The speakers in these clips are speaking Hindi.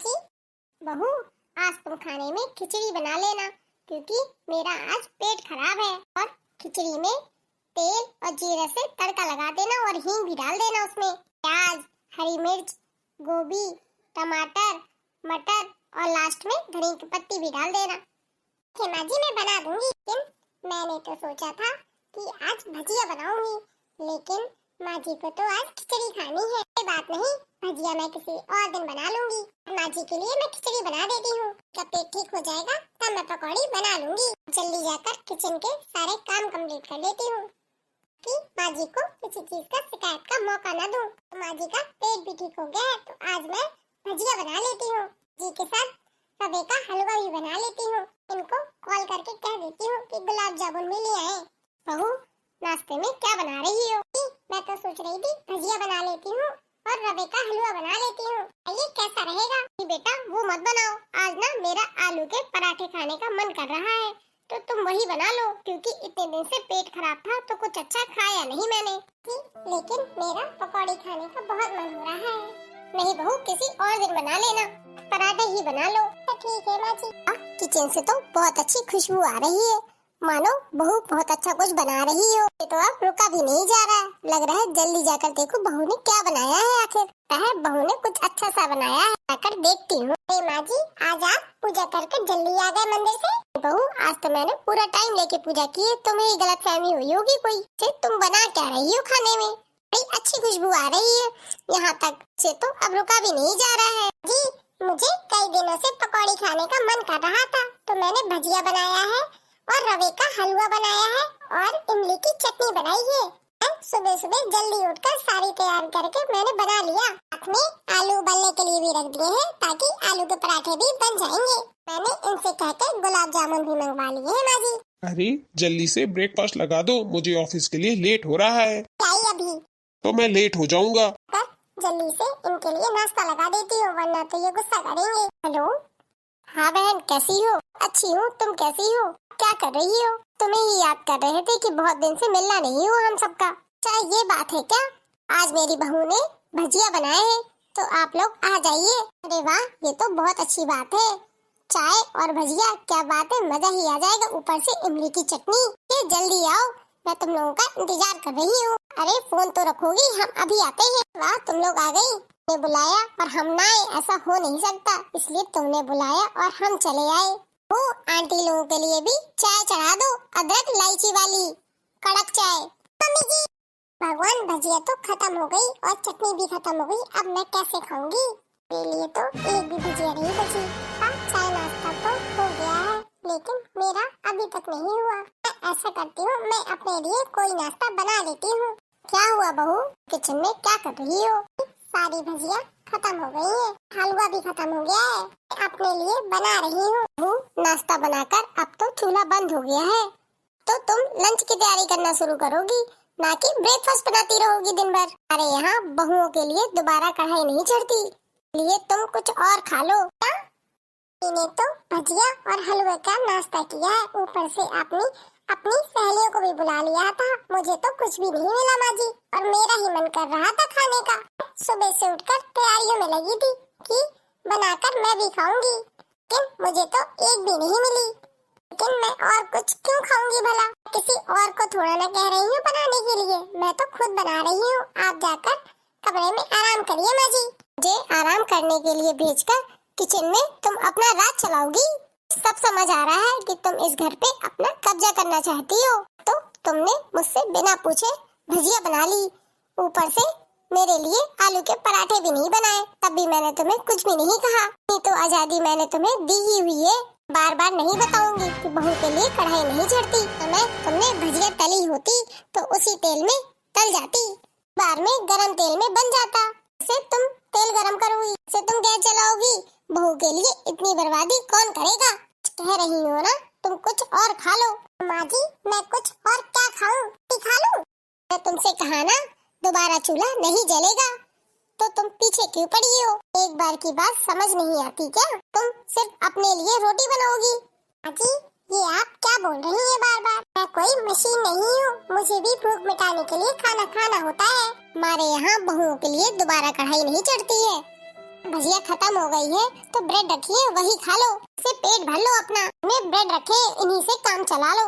जी। बहू, आज तुम खाने में खिचड़ी बना लेना, क्योंकि मेरा आज पेट खराब है। और खिचड़ी में तेल और जीरे से तड़का लगा देना और हींग भी डाल देना उसमें। प्याज, हरी मिर्च, गोभी, टमाटर, मटर और लास्ट में धनिया की पत्ती भी डाल देना। माँ जी, मैं बना दूंगी, लेकिन मैंने तो सोचा था कि आज भजिया बनाऊंगी, लेकिन माँ जी को तो आज खिचड़ी खानी है। कोई बात नहीं, भजिया मैं किसी और दिन बना लूंगी। माँ जी के लिए मैं खिचड़ी बना देती हूँ। जब पेट ठीक हो जाएगा तब मैं पकौड़ी बना लूंगी। जल्दी जाकर किचन के सारे काम कंप्लीट कर लेती हूँ कि माँ जी को किसी चीज का शिकायत का मौका न दूं। तो माँ जी का पेट भी ठीक हो गया है, तो आज मैं भजिया बना लेती हूँ। जी के साथ रवे का हलवा भी बना लेती हूँ। इनको कॉल करके कह देती हूँ कि गुलाब जामुन में ले आए। बहू, नाश्ते में क्या बना रही हो? मैं तो सोच रही थी भजिया बना लेती हूँ और रवे का हलवा बना लेती हूँ। ये कैसा रहेगा? बेटा वो मत बनाओ, आज ना मेरा आलू के पराठे खाने का मन कर रहा है, तो तुम वही बना लो, क्योंकि इतने दिन से पेट खराब था तो कुछ अच्छा खाया नहीं मैंने। लेकिन मेरा पकौड़ी खाने का बहुत मन हो रहा है। नहीं बहू, किसी और दिन बना लेना, पराठे ही बना लो। तो ठीक है माँ जी। किचन से तो बहुत अच्छी खुशबू आ रही है, मानो बहू बहुत अच्छा कुछ बना रही हो। ये तो अब रुका भी नहीं जा रहा है। लग रहा है जल्दी जाकर देखो बहू ने क्या बनाया है। आखिर बहू ने कुछ अच्छा सा बनाया है, जाकर देखती हूँ। माँ जी, आज आप पूजा करके जल्दी आ गए मंदिर से? बहू, आज तो मैंने पूरा टाइम लेके पूजा की है। तुम्हें गलतफहमी हुई होगी कोई। तुम बना क्या रही हो खाने में? बड़ी अच्छी खुशबू आ रही है यहाँ तक से, तो अब रुका भी नहीं जा रहा है। जी, मुझे कई दिनों से पकौड़ी खाने का मन कर रहा था, तो मैंने भजिया बनाया है और रवे का हलवा बनाया है और इमली की चटनी बनाई है। सुबह सुबह जल्दी उठकर सारी तैयारी करके मैंने बना लिया। साथ में आलू उबलने के लिए भी रख दिए हैं, ताकि आलू के पराठे भी बन जाएंगे। मैंने इनसे कहकर गुलाब जामुन भी मंगवा लिए हैं माँ जी। अरे जल्दी से ब्रेकफास्ट लगा दो, मुझे ऑफिस के लिए लेट हो रहा है। क्या अभी? तो मैं लेट हो जाऊंगा। जल्दी से इनके लिए नाश्ता लगा देती हूँ, वरना तो ये गुस्सा करेंगे। हेलो, हाँ बहन, कैसी हो? अच्छी हूँ, तुम कैसी हो? क्या कर रही हो? तुम्हें ही याद कर रहे थे कि बहुत दिन से मिलना नहीं हुआ हम सबका। अच्छा, ये बात है क्या? आज मेरी बहू ने भजिया बनाए हैं, तो आप लोग आ जाइए। अरे वाह, ये तो बहुत अच्छी बात है। चाय और भजिया, क्या बात है, मजा ही आ जाएगा। ऊपर से इमली की चटनी। ये जल्दी आओ, मैं तुम लोगों का इंतजार कर रही हूँ। अरे फोन तो रखोगी, हम अभी आते हैं। वाह, तुम लोग आ गई। तुमने बुलाया और हम ना आए, ऐसा हो नहीं सकता, इसलिए तुमने बुलाया और हम चले आए। वो आंटी लोगों के लिए भी चाय चढ़ा दो, अदरक इलायची वाली कड़क चाय। मम्मी जी, भगवान, भजिया तो खत्म हो गई और चटनी भी खत्म हो गई, अब मैं कैसे खाऊंगी? मेरे लिए तो एक भी भजिया नहीं बची। चाय नाश्ता तो हो गया है, लेकिन मेरा अभी तक नहीं हुआ। मैं ऐसा करती हूँ, मैं अपने लिए कोई नाश्ता बना लेती हूँ। क्या हुआ बहू, किचन में क्या कर रही हो? सारी भजिया खत्म हो गई है, हलवा भी खत्म हो गया है, अपने लिए बना रही हूँ। नाश्ता बनाकर अब तो चूल्हा बंद हो गया है, तो तुम लंच की तैयारी करना शुरू करोगी, ना कि ब्रेकफास्ट बनाती रहोगी दिन भर। अरे यहाँ बहुओं के लिए दोबारा कढ़ाई नहीं चढ़ती, लिए तुम कुछ और खा लो। क्या? मैंने तो भजिया और हलवे का नाश्ता किया है, ऊपर से आपने अपनी सहेलियों को भी बुला लिया था। मुझे तो कुछ भी नहीं मिला माँ जी, और मेरा ही मन कर रहा था खाने का। सुबह से उठकर तैयारियों में लगी थी कि बनाकर मैं भी खाऊंगी, लेकिन मुझे तो एक भी नहीं मिली। लेकिन मैं और कुछ क्यों खाऊंगी भला? किसी और को थोड़ा ना कह रही हूँ बनाने के लिए, मैं तो खुद बना रही हूँ। आप जाकर कमरे में आराम करिए माँ जी। मुझे आराम करने के लिए भेजकर किचन में तुम अपना राज चलाओगी। सब समझ आ रहा है कि तुम इस घर पे अपना कब्जा करना चाहती हो। तो तुमने मुझसे बिना पूछे भजिया बना ली, ऊपर से मेरे लिए आलू के पराठे भी नहीं बनाए, तब भी मैंने तुम्हें कुछ भी नहीं कहा। नहीं तो आजादी मैंने तुम्हें दी ही हुई है। बार बार नहीं बताऊंगी कि बहू के लिए कढ़ाई नहीं चढ़ती। तुमने भजिया तली होती तो उसी तेल में तल जाती, बार में गरम तेल में बन जाता। से तुम तेल गरम करोगी, से तुम गैस जलाओगी, बहू के लिए इतनी बर्बादी कौन करेगा? कह रही हो ना, तुम कुछ और खा लो। माँ जी, मैं कुछ और क्या खाऊं? खा लूं? मैं तुमसे कहा ना, दोबारा चूल्हा नहीं जलेगा, तो तुम पीछे क्यों पड़ी हो? एक बार की बात समझ नहीं आती क्या? तुम सिर्फ अपने लिए रोटी बनाओगी। माँ जी, ये आप क्या बोल रही हैं बार बार? मैं कोई मशीन नहीं हूँ, मुझे भी भूख मिटाने के लिए खाना खाना होता है। हमारे यहाँ बहुओं के लिए दोबारा कढ़ाई नहीं चढ़ती है। भजिया खत्म हो गई है तो ब्रेड रखी है वही खा लो, इससे पेट भर लो अपना। मैं ब्रेड रखे इन्हीं से काम चला लो,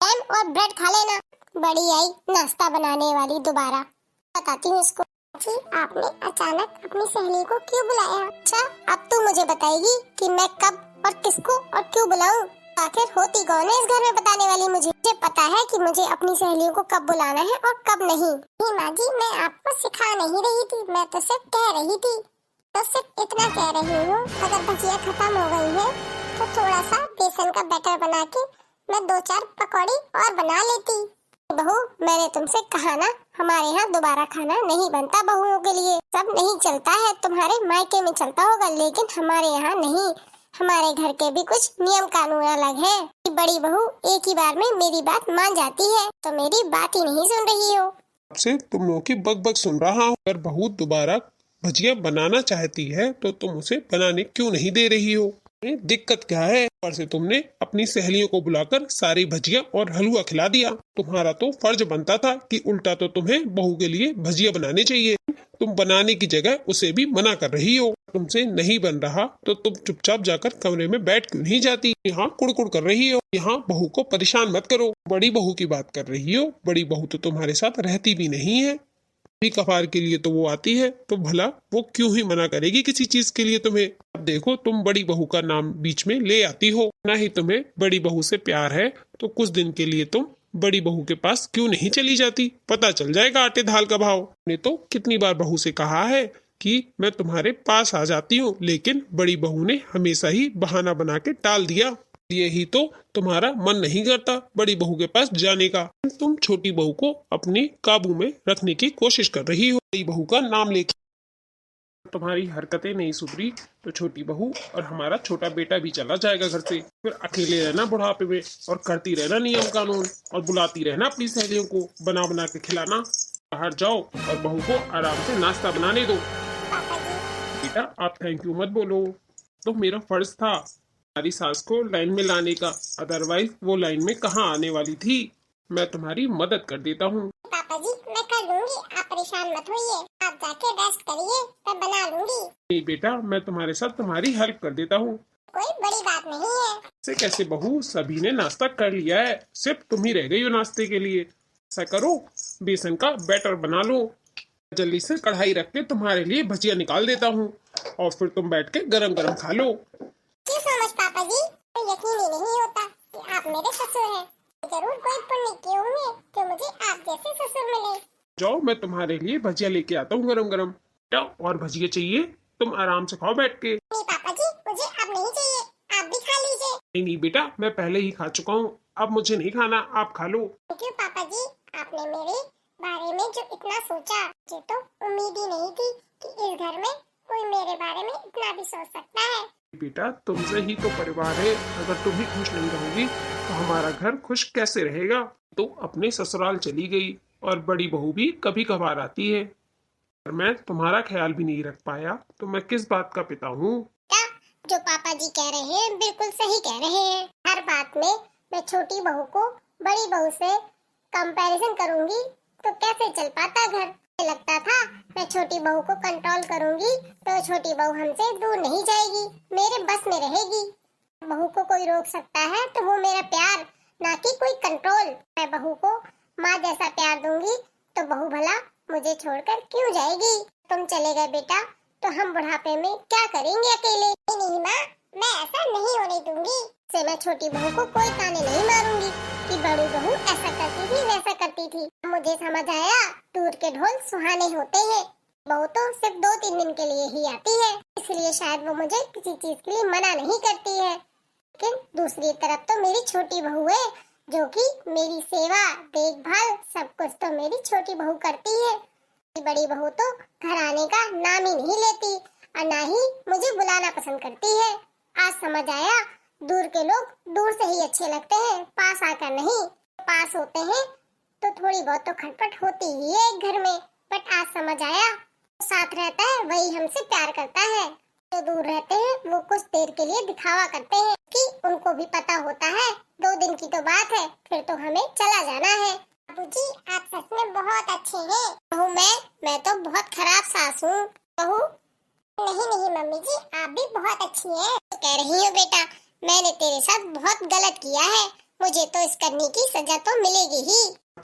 जैम और ब्रेड खा लेना। बड़ी आई नाश्ता बनाने वाली दोबारा, बताती हूँ इसको। जी आपने अचानक अपनी सहेली को क्यों बुलाया? अच्छा अब तू मुझे बताएगी कि मैं कब और किसको और क्यों बुलाऊं? आखिर होती कौन है इस घर में बताने वाली? मुझे पता है कि मुझे अपनी सहेलियों को कब बुलाना है और कब नहीं। नहीं माँ जी, मैं आपको सिखा नहीं रही थी, मैं तो सिर्फ कह रही थी। तो सिर्फ इतना कह रही हूँ, अगर भजिया खत्म हो गई है तो थोड़ा सा बेसन का बैटर बना के मैं 2-4 पकौड़ी और बना लेती। बहू मैंने तुमसे कहा ना, हमारे यहाँ दोबारा खाना नहीं बनता बहुओं के लिए। सब नहीं चलता है, तुम्हारे मायके में चलता होगा लेकिन हमारे यहाँ नहीं। हमारे घर के भी कुछ नियम कानून अलग है। बड़ी बहू एक ही बार में मेरी बात मान जाती है, तो मेरी बात ही नहीं सुन रही हो। आपसे तुम लोगों की बक बक सुन रहा हूँ। अगर बहू दोबारा भजिया बनाना चाहती है तो तुम उसे बनाने क्यों नहीं दे रही हो? दिक्कत क्या है? ऊपर से तुमने अपनी सहेलियों को बुलाकर सारी भजिया और हलवा खिला दिया। तुम्हारा तो फर्ज बनता था कि उल्टा तो तुम्हें बहू के लिए भजिया बनाने चाहिए। तुम बनाने की जगह उसे भी मना कर रही हो। तुमसे नहीं बन रहा तो तुम चुपचाप जाकर कमरे में बैठ क्यों नहीं जाती? यहाँ कुड़कुड़ कर रही हो। यहाँ बहू को परेशान मत करो। बड़ी बहू की बात कर रही हो। बड़ी बहू तो तुम्हारे साथ रहती भी नहीं है। भी कफार के लिए तो वो आती है, तो भला वो क्यों ही मना करेगी किसी चीज के लिए तुम्हें? अब देखो तुम बड़ी बहू का नाम बीच में ले आती हो। ना ही तुम्हें बड़ी बहू से प्यार है तो कुछ दिन के लिए तुम बड़ी बहू के पास क्यों नहीं चली जाती? पता चल जाएगा आटे दाल का भाव। मैंने तो कितनी बार बहू से कहा है कि मैं तुम्हारे पास आ जाती हूँ, लेकिन बड़ी बहू ने हमेशा ही बहाना बना के टाल दिया। यही तो तुम्हारा मन नहीं करता बड़ी बहू के पास जाने का। तुम छोटी बहू को अपने काबू में रखने की कोशिश कर रही हो। बड़ी बहू का नाम लेके तुम्हारी हरकतें नहीं सुधरी तो छोटी बहू और हमारा छोटा बेटा भी चला जाएगा घर से। फिर अकेले रहना बुढ़ापे में और करती रहना नियम कानून और बुलाती रहना अपनी सहेलियों को बना बना के खिलाना। बाहर जाओ और बहू को आराम से नाश्ता बनाने दो। बेटा आप थैंक यू मत बोलो, तो मेरा फर्ज था हमारी सास को लाइन में लाने का, अदरवाइज वो लाइन में कहाँ आने वाली थी। मैं तुम्हारी मदद कर देता हूँ। पापा जी मैं कर लूंगी, आप परेशान मत होइए। आप जाके रेस्ट करिए, मैं बना लूंगी। नहीं बेटा, मैं तुम्हारे साथ तुम्हारी हेल्प कर देता हूँ। कोई बड़ी बात नहीं है। से कैसे बहू, सभी ने नाश्ता कर लिया है, सिर्फ तुम ही रह गई हो नाश्ते के लिए। ऐसा करो बेसन का बैटर बना लो, जल्दी से कढ़ाई रख के तुम्हारे लिए भजिया निकाल देता हूँ और फिर तुम बैठ के गरम गरम खा लो। क्यों सो मच पापा जी, तो यकीन ही नहीं होता कि आप मेरे ससुर हैं। जरूर कोई पुण्य किए होंगे जो मुझे आप जैसे ससुर मिले। जाओ मैं तुम्हारे लिए भजिया लेके आता हूँ गरम गरम। क्या और भजिया चाहिए? तुम आराम से खाओ बैठ के। नहीं पापा जी, मुझे अब नहीं चाहिए, आप भी खा लीजिए। नहीं नहीं बेटा, मैं पहले ही खा चुका हूँ, अब मुझे नहीं खाना, आप खा लो। क्यों पापा जी, आपने मेरे बारे में जो इतना सोचा, मुझे तो उम्मीद ही नहीं थी कि इस घर में कोई मेरे बारे में इतना भी सोच सकता है। बेटा तुमसे ही तो परिवार है, अगर तुम ही खुश नहीं रहोगी तो हमारा घर खुश कैसे रहेगा? तो अपने ससुराल चली गई और बड़ी बहू भी कभी कभार आती है, और मैं तुम्हारा ख्याल भी नहीं रख पाया तो मैं किस बात का पिता हूँ? क्या जो पापा जी कह रहे हैं बिल्कुल सही कह रहे हैं। हर बात में मैं छोटी बहू को बड़ी बहू से कंपैरिजन करूंगी तो कैसे चल पाता घर। मुझे लगता था मैं छोटी बहू को कंट्रोल करूंगी तो छोटी बहू हमसे दूर नहीं जाएगी, मेरे बस में रहेगी। बहू को कोई रोक सकता है तो वो मेरा प्यार, ना कि कोई कंट्रोल। मैं बहू को माँ जैसा प्यार दूंगी तो बहू भला मुझे छोड़कर क्यों जाएगी। तुम चले गए बेटा तो हम बुढ़ापे में क्या करेंगे अकेले। नहीं माँ, मैं ऐसा नहीं होने दूंगी। से मैं छोटी बहू को कोई ताने नहीं मारूंगी कि बड़ी बहू ऐसा करती थी वैसा करती थी। मुझे समझ आया दूर के ढोल सुहाने होते हैं। बहू तो सिर्फ 2-3 दिन के लिए ही आती है, इसलिए शायद वो मुझे किसी चीज के लिए मना नहीं करती है। लेकिन दूसरी तरफ तो मेरी छोटी बहू है जो कि मेरी सेवा देखभाल सब कुछ तो मेरी छोटी बहू करती है। बड़ी बहू तो घर आने का नाम ही नहीं लेती और ना ही मुझे बुलाना पसंद करती है। आज समझ आया दूर के लोग दूर से ही अच्छे लगते हैं, पास आकर नहीं। पास होते हैं तो थोड़ी बहुत तो खटपट होती ही है एक घर में, बट आज समझ आया साथ रहता है वही हमसे प्यार करता है। जो दूर रहते हैं वो कुछ देर के लिए दिखावा करते हैं कि उनको भी पता होता है 2 दिन की तो बात है, फिर तो हमें चला जाना है। बाबूजी आप सच में बहुत अच्छे हैं। बहू मैं तो बहुत खराब सास हूँ। बहू नहीं नहीं मम्मी जी, आप भी बहुत अच्छी हैं। तो कह रही हूँ बेटा, मैंने तेरे साथ बहुत गलत किया है, मुझे तो इस करने की सजा तो मिलेगी ही।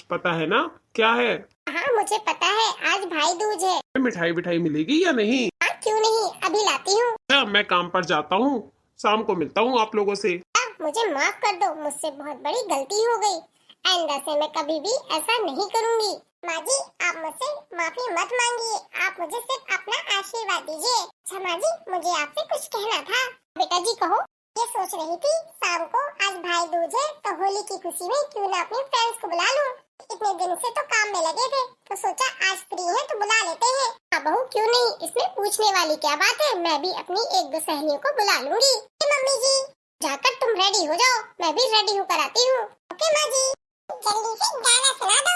पता है ना क्या है? हाँ मुझे पता है, आज भाई दूज है। मिठाई विठाई मिलेगी या नहीं? हाँ क्यों नहीं, अभी लाती हूँ। अच्छा, मैं काम पर जाता हूँ, शाम को मिलता हूँ आप लोगों से। मुझे माफ कर दो, मुझसे बहुत बड़ी गलती हो गई। आइंदा से मैं कभी भी ऐसा नहीं करूँगी। माँ जी आप मुझसे माफी मत मांगिए, आप मुझे सिर्फ अपना आशीर्वाद दीजिए। अच्छा माँ जी, मुझे आपसे कुछ कहना था। बेटा जी कहो। ये सोच रही थी शाम को आज भाई दूज है, तो होली की खुशी में क्यों ना अपने फ्रेंड्स को बुला लूं। इतने दिन से तो काम में लगे थे, तो सोचा आज फ्री है तो बुला लेते हैं। हाँ बहू क्यों नहीं, इसमें पूछने वाली क्या बात है, मैं भी अपनी एक दो सहेलियों को बुला लूंगी। मम्मी जी जाकर तुम रेडी हो जाओ, मैं भी रेडी होकर आती हूँ। ओके माँ जी। जल्दी से गाना सुना दो,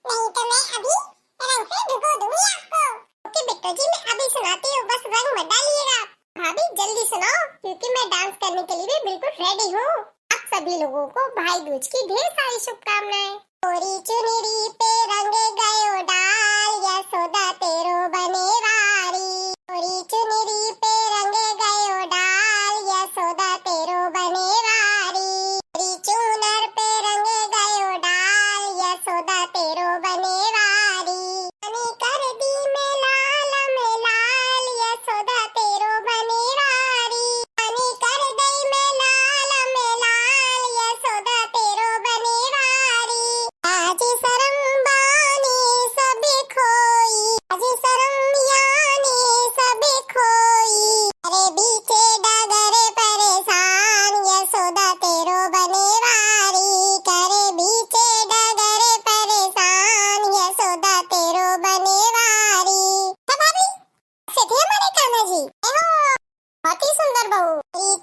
नहीं तो मैं अभी रंग से भिगो दूंगी आपको। ओके बेटा जी, मैं अभी सुनाती हूँ, बस रंग मत डालिएगा। भाभी जल्दी सुनाओ, क्योंकि मैं डांस करने के लिए भी बिल्कुल रेडी हूँ। आप सभी लोगों को भाई दूज की ढेर सारी शुभकामनाएं। गोरी चुनरी पे रंग गयो डाल, यशोदा तेरो बने वारी। गोरी चुनरी पे रंग गयो डाल, यशोदा तेरो बने वारी। गोरी चुनर पे रंग गयो डाल, यशोदा तेरो बने वारी। बने कर दी में लाल यशोदा तेरो बने वारी। बने कर दई में लाल यशोदा तेरो बने वारी। आज शरम बाने सब खोई, आज शरम याने सब खोई। अरे बीचे डगर परेशान, यशोदा तेरो बने वारी। करे बीचे डगर परेशान, यशोदा तेरो बने वारी। भाभी से थे हमारे कान्हा जी। बहुत ही सुंदर बहू।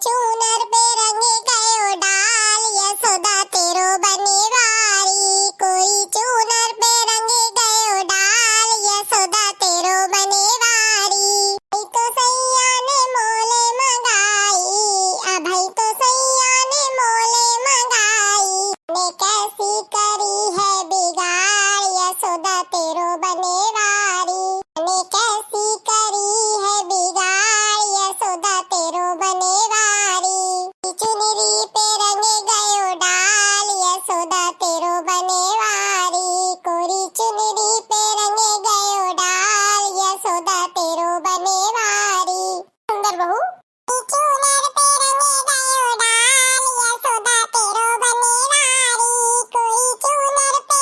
चूनर पे रंग गयो डाल, यशोदा तेरो बने वारी। कोई चूनर पे रंग गयो डाल, यशोदा तेरो बने वारी। भाई तो सैया ने मोले मंगाई, भाई तो सैया ने मोले मंगाई। ने कैसी करी है बिगाड़, यशोदा तेरो बने वारी। ने कैसी करी है बिगाड़, यशोदा तेरो बने वारी। चुनरी पे रंग गयो डाल, यशोदा तेरो बने वारी। कोरी चुनरी पे रंग गयो डाल, यशोदा तेरो बने वारी। सुंदर बहू। चुनर पे रंग गयो डाल, यशोदा तेरो बने वारी। कोरी चुनर पे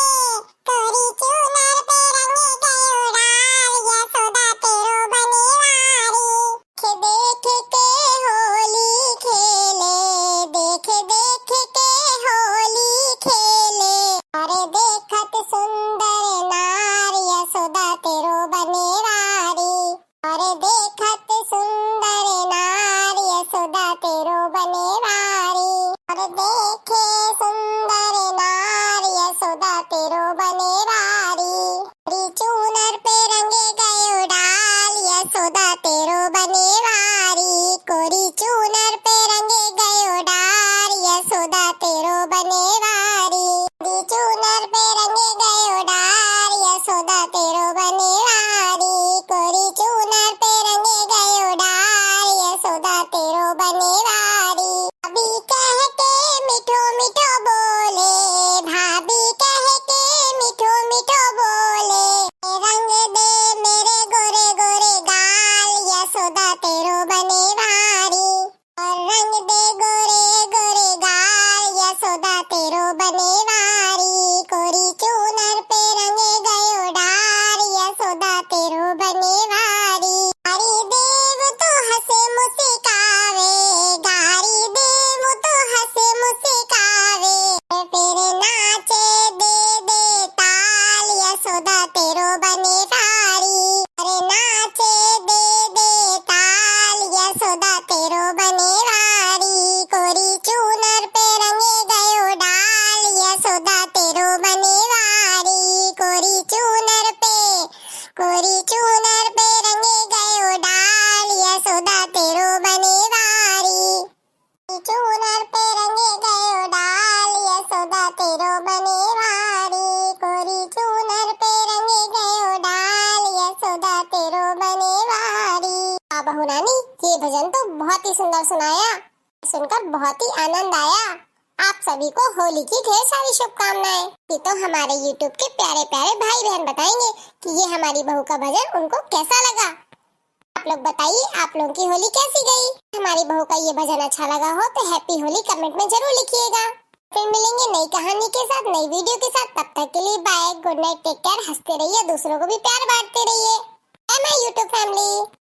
रंग गयो डाल, यशोदा तेरो बने वारी। देख के होली खेले, देख देख के होली खेले। अरे देखत सुंदर नार, यशोदा तेरो बने वारी। अरे देखत सुंदर नार, यशोदा तेरो बने वारी। अरे देखे सुंदर नार, यशोदा तेरो बने वारी। चूनर पे रंग गयो डाल, यशोदा तेरो बने वारी। कोरी चूनर पे रंग गयो डाल, यशोदा तेरो बने वारी। चूनर पे रंग गयो डाल, यशोदा तेरो बने वारी। कोरी चूनर पे रंग गयो डाल, यशोदा तेरो बने वारी। भाभी कह के मिठो मिठो बोले, भाभी कह के मिठो मिठो बोले। रंग दे मेरे गोरे गोरे गाल, यशोदा तेरो बने वारी। और रंग दे गोरे गोरे गाल, यशोदा तेरो बने वारी। कोरी चूनर पे रंग गयो डाल, यशोदा तेरो बने वारी। गारी देव तो हंसे मुस्कावे, गारी देव तो हंसे मुस्कावे। फिर नाचे दे दे ताल, यशोदा तेरो बने वारी। अरे नाचे दे दे ताल, यशोदा तेरो बने वारी। कोरी चूनर पे रंग गयो डाल, यशोदा तेरो बने वारी। कोरी चूनर पे रंग गयो डाल, यशोदा तेरो बने वारी। चूनर पे रंग गयो डाल, यशोदा तेरो बने वारी। कोरी चूनर पे रंग गयो डाल, यशोदा तेरो बने वारी। बहू तो बहुत ही सुंदर सुनाया, सुनकर बहुत ही आनंद आया। आप सभी को होली की ढेर सारी शुभकामनाएं। ये तो हमारे YouTube के प्यारे प्यारे भाई बहन बताएंगे कि ये हमारी बहू का भजन उनको कैसा लगा। आप लोग बताइए, आप लोगों की होली कैसी गई? हमारी बहू का ये भजन अच्छा लगा हो तो हैप्पी होली कमेंट में जरूर लिखिएगा। फिर मिलेंगे नई कहानी के साथ, नई वीडियो के साथ। तब तक के लिए bye, good night, take care. हंसते रहिए, दूसरों को भी प्यार बांटते रहिए। Bye my YouTube family.